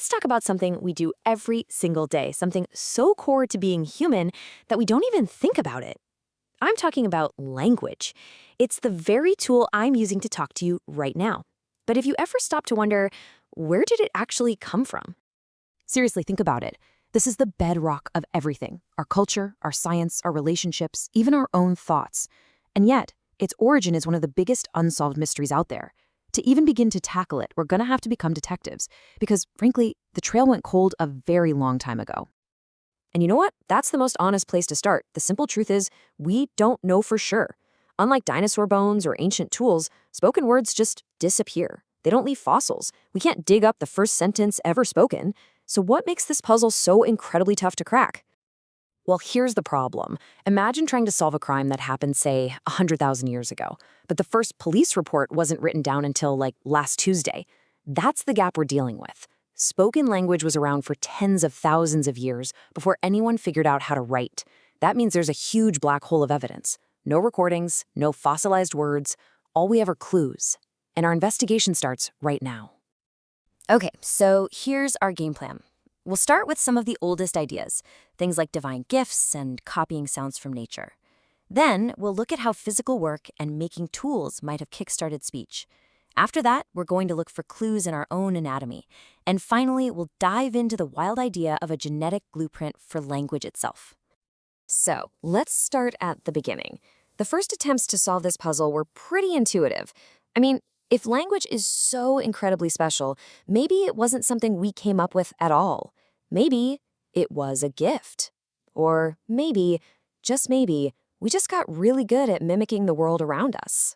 let's talk about something we do every single day, something so core to being human that we don't even think about it. I'm talking about language. It's the very tool I'm using to talk to you right now. But if you ever stop to wonder, where did it actually come from? Seriously, think about it. This is the bedrock of everything: our culture, our science, our relationships, even our own thoughts. And yet, its origin is one of the biggest unsolved mysteries out there. To even begin to tackle it, we're going to have to become detectives, because, frankly, the trail went cold a very long time ago. And you know what? That's the most honest place to start. The simple truth is, we don't know for sure. Unlike dinosaur bones or ancient tools, spoken words just disappear. They don't leave fossils. We can't dig up the first sentence ever spoken. So what makes this puzzle so incredibly tough to crack? Well, here's the problem. Imagine trying to solve a crime that happened, say, 100,000 years ago, but the first police report wasn't written down until, last Tuesday. That's the gap we're dealing with. Spoken language was around for tens of thousands of years before anyone figured out how to write. That means there's a huge black hole of evidence. No recordings, no fossilized words, all we have are clues. And our investigation starts right now. Okay, so here's our game plan. We'll start with some of the oldest ideas, things like divine gifts and copying sounds from nature. Then we'll look at how physical work and making tools might have kickstarted speech. After that, we're going to look for clues in our own anatomy. And finally, we'll dive into the wild idea of a genetic blueprint for language itself. So, let's start at the beginning. The first attempts to solve this puzzle were pretty intuitive. I mean, if language is so incredibly special, maybe it wasn't something we came up with at all. Maybe it was a gift. Or maybe, just maybe, we just got really good at mimicking the world around us.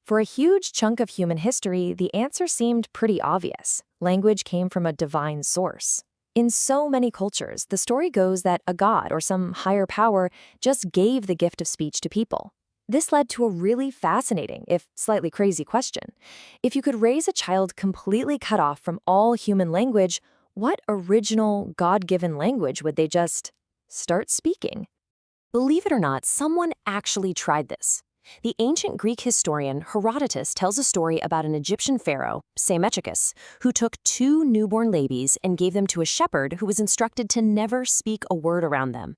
For a huge chunk of human history, the answer seemed pretty obvious. Language came from a divine source. In so many cultures, the story goes that a god or some higher power just gave the gift of speech to people. This led to a really fascinating, if slightly crazy, question. If you could raise a child completely cut off from all human language, what original, God-given language would they just start speaking? Believe it or not, someone actually tried this. The ancient Greek historian Herodotus tells a story about an Egyptian pharaoh, Psammetichus, who took 2 newborn babies and gave them to a shepherd who was instructed to never speak a word around them.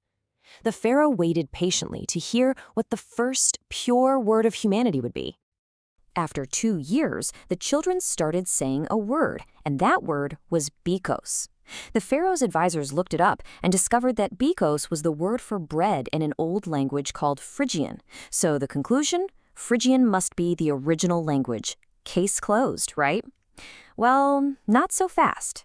The pharaoh waited patiently to hear what the first pure word of humanity would be. After 2 years, the children started saying a word, and that word was bikos. The pharaoh's advisors looked it up and discovered that bikos was the word for bread in an old language called Phrygian. So the conclusion? Phrygian must be the original language. Case closed, right? Well, not so fast.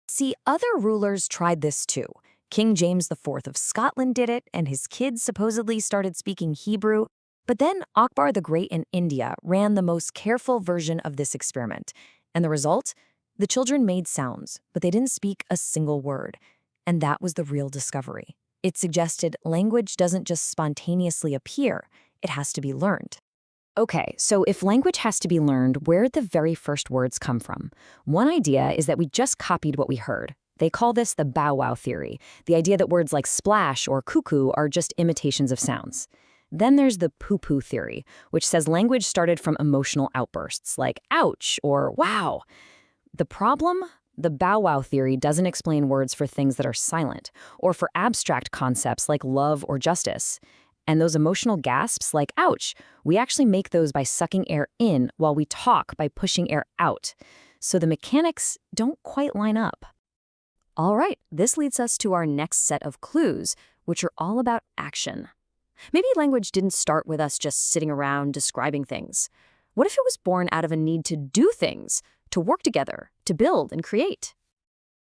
See, other rulers tried this too. King James IV of Scotland did it, and his kids supposedly started speaking Hebrew. But then Akbar the Great in India ran the most careful version of this experiment. And the result? The children made sounds, but they didn't speak a single word. And that was the real discovery. It suggested language doesn't just spontaneously appear, it has to be learned. Okay, so if language has to be learned, where did the very first words come from? One idea is that we just copied what we heard. They call this the bow wow theory, the idea that words like splash or cuckoo are just imitations of sounds. Then there's the poo-poo theory, which says language started from emotional outbursts like ouch or wow. The problem? The bow wow theory doesn't explain words for things that are silent, or for abstract concepts like love or justice. And those emotional gasps like ouch, we actually make those by sucking air in while we talk by pushing air out. So the mechanics don't quite line up. All right, this leads us to our next set of clues, which are all about action. Maybe language didn't start with us just sitting around describing things. What if it was born out of a need to do things, to work together, to build and create?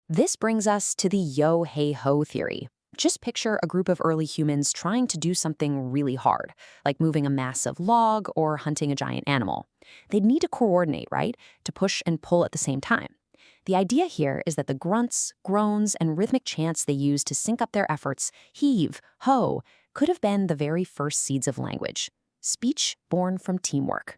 This brings us to the yo-hey-ho theory. Just picture a group of early humans trying to do something really hard, like moving a massive log or hunting a giant animal. They'd need to coordinate, right? To push and pull at the same time. The idea here is that the grunts, groans, and rhythmic chants they use to sync up their efforts, heave, ho, could have been the very first seeds of language. Speech born from teamwork.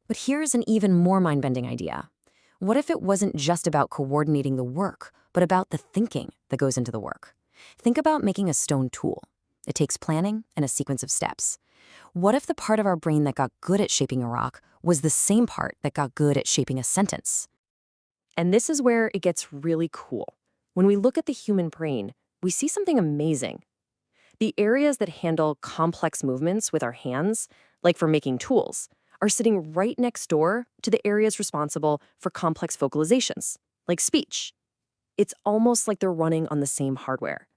But here's an even more mind-bending idea. What if it wasn't just about coordinating the work, but about the thinking that goes into the work? Think about making a stone tool. It takes planning and a sequence of steps. What if the part of our brain that got good at shaping a rock was the same part that got good at shaping a sentence? And this is where it gets really cool. When we look at the human brain, we see something amazing. The areas that handle complex movements with our hands, like for making tools, are sitting right next door to the areas responsible for complex vocalizations, like speech. It's almost like they're running on the same hardware.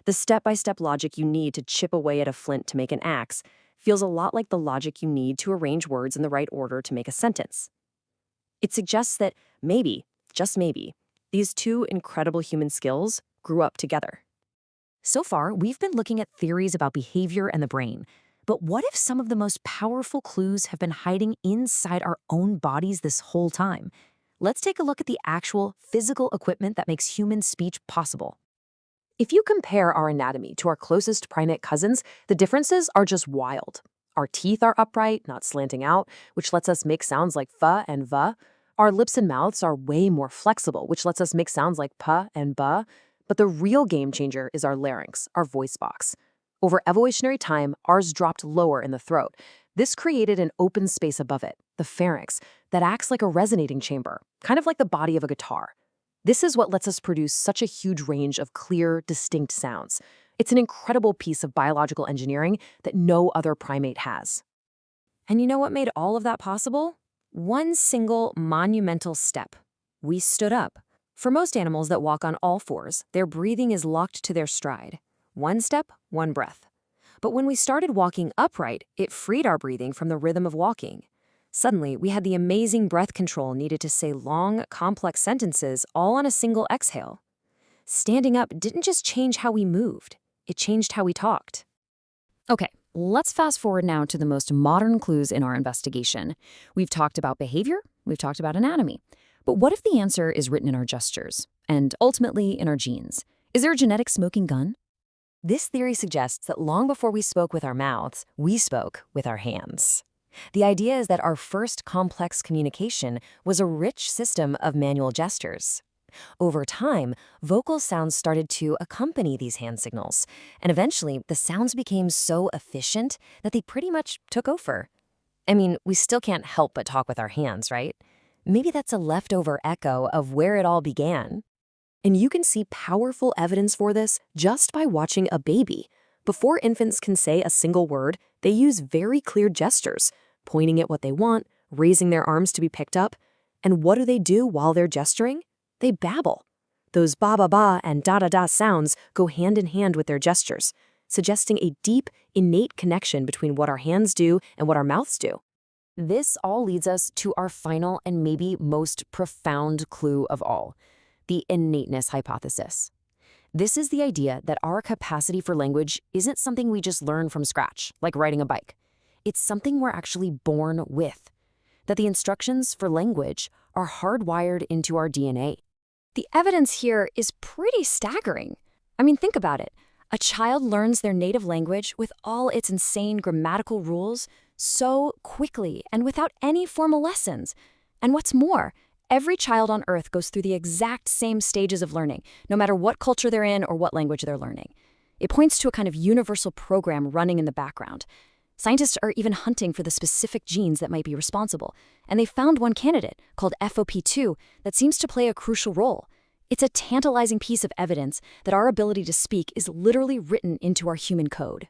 The step-by-step logic you need to chip away at a flint to make an axe feels a lot like the logic you need to arrange words in the right order to make a sentence. It suggests that maybe, just maybe, these two incredible human skills grew up together. So far, we've been looking at theories about behavior and the brain. But what if some of the most powerful clues have been hiding inside our own bodies this whole time? Let's take a look at the actual physical equipment that makes human speech possible. If you compare our anatomy to our closest primate cousins, the differences are just wild. Our teeth are upright, not slanting out, which lets us make sounds like fa and va. Our lips and mouths are way more flexible, which lets us make sounds like pa and ba. But the real game changer is our larynx, our voice box. Over evolutionary time, ours dropped lower in the throat. This created an open space above it, the pharynx, that acts like a resonating chamber, kind of like the body of a guitar. This is what lets us produce such a huge range of clear, distinct sounds. It's an incredible piece of biological engineering that no other primate has. And you know what made all of that possible? One single monumental step. We stood up. For most animals that walk on all fours, their breathing is locked to their stride. One step, one breath. But when we started walking upright, it freed our breathing from the rhythm of walking. Suddenly, we had the amazing breath control needed to say long, complex sentences all on a single exhale. Standing up didn't just change how we moved, it changed how we talked. Okay, let's fast forward now to the most modern clues in our investigation. We've talked about behavior, we've talked about anatomy. But what if the answer is written in our gestures, and ultimately in our genes? Is there a genetic smoking gun? This theory suggests that long before we spoke with our mouths, we spoke with our hands. The idea is that our first complex communication was a rich system of manual gestures. Over time, vocal sounds started to accompany these hand signals, and eventually the sounds became so efficient that they pretty much took over. I mean, we still can't help but talk with our hands, right? Maybe that's a leftover echo of where it all began. And you can see powerful evidence for this just by watching a baby. Before infants can say a single word, they use very clear gestures, pointing at what they want, raising their arms to be picked up. And what do they do while they're gesturing? They babble. Those ba-ba-ba and da-da-da sounds go hand in hand with their gestures, suggesting a deep, innate connection between what our hands do and what our mouths do. This all leads us to our final and maybe most profound clue of all, the innateness hypothesis. This is the idea that our capacity for language isn't something we just learn from scratch, like riding a bike. It's something we're actually born with, that the instructions for language are hardwired into our DNA. The evidence here is pretty staggering. I mean, think about it. A child learns their native language with all its insane grammatical rules so quickly and without any formal lessons. And what's more, every child on Earth goes through the exact same stages of learning, no matter what culture they're in or what language they're learning. It points to a kind of universal program running in the background. Scientists are even hunting for the specific genes that might be responsible, and they found one candidate, called FOP2, that seems to play a crucial role. It's a tantalizing piece of evidence that our ability to speak is literally written into our human code.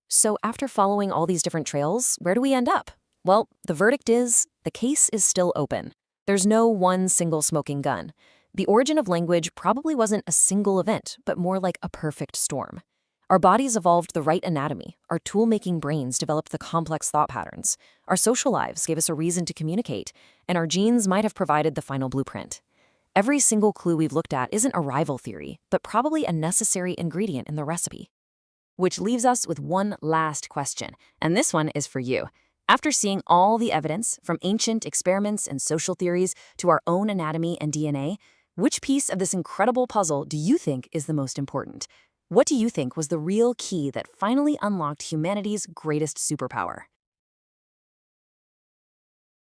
So after following all these different trails, where do we end up? Well, the verdict is, the case is still open. There's no one single smoking gun. The origin of language probably wasn't a single event, but more like a perfect storm. Our bodies evolved the right anatomy, our tool-making brains developed the complex thought patterns, our social lives gave us a reason to communicate, and our genes might have provided the final blueprint. Every single clue we've looked at isn't a rival theory, but probably a necessary ingredient in the recipe. Which leaves us with one last question, and this one is for you. After seeing all the evidence, from ancient experiments and social theories to our own anatomy and DNA, which piece of this incredible puzzle do you think is the most important? What do you think was the real key that finally unlocked humanity's greatest superpower?